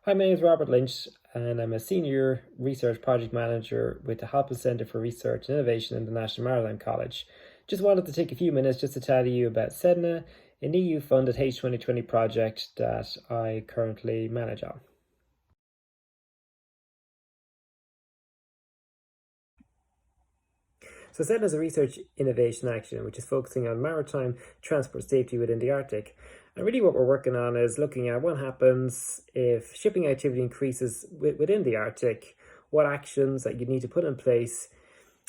Hi, my name is Robert Lynch, and I'm a Senior Research Project Manager with the Halpin Centre for Research and Innovation in the National Maritime College. Just wanted to take a few minutes just to tell you about SEDNA, an EU-funded H2020 project that I currently manage on. So SEDNA is a research innovation action which is focusing on maritime transport safety within the Arctic. And really what we're working on is looking at what happens if shipping activity increases within the Arctic, what actions that you need to put in place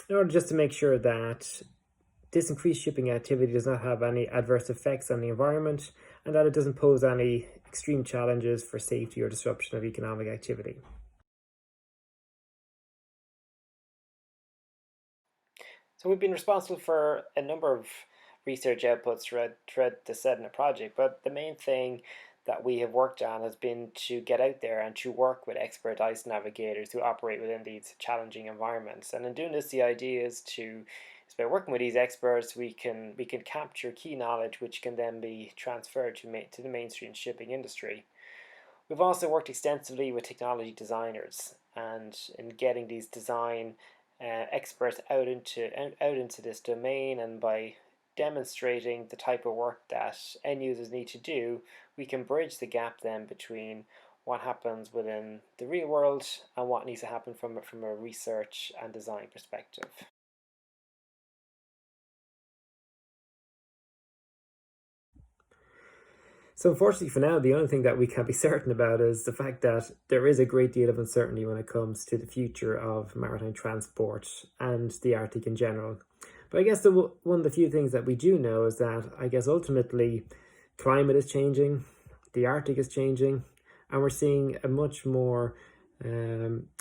in order just to make sure that this increased shipping activity does not have any adverse effects on the environment and that it doesn't pose any extreme challenges for safety or disruption of economic activity. So we've been responsible for a number of research outputs throughout the SEDNA project, but the main thing that we have worked on has been to get out there and to work with expert ice navigators who operate within these challenging environments. And in doing this, the idea is by working with these experts, we can capture key knowledge which can then be transferred to the mainstream shipping industry. We've also worked extensively with technology designers and in getting these design experts out into this domain, and by demonstrating the type of work that end users need to do, we can bridge the gap then between what happens within the real world and what needs to happen from a research and design perspective. So unfortunately for now, the only thing that we can be certain about is the fact that there is a great deal of uncertainty when it comes to the future of maritime transport and the Arctic in general. But I guess one of the few things that we do know is that I guess ultimately climate is changing, the Arctic is changing, and we're seeing a much more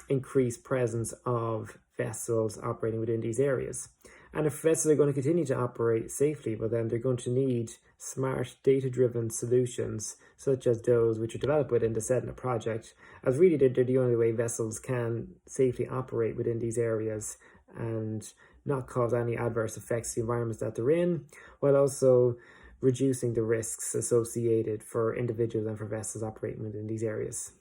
increased presence of vessels operating within these areas. And if vessels are going to continue to operate safely, well then they're going to need smart data-driven solutions such as those which are developed within the SEDNA project, as really they're the only way vessels can safely operate within these areas and not cause any adverse effects to the environments that they're in, while also reducing the risks associated for individuals and for vessels operating within these areas.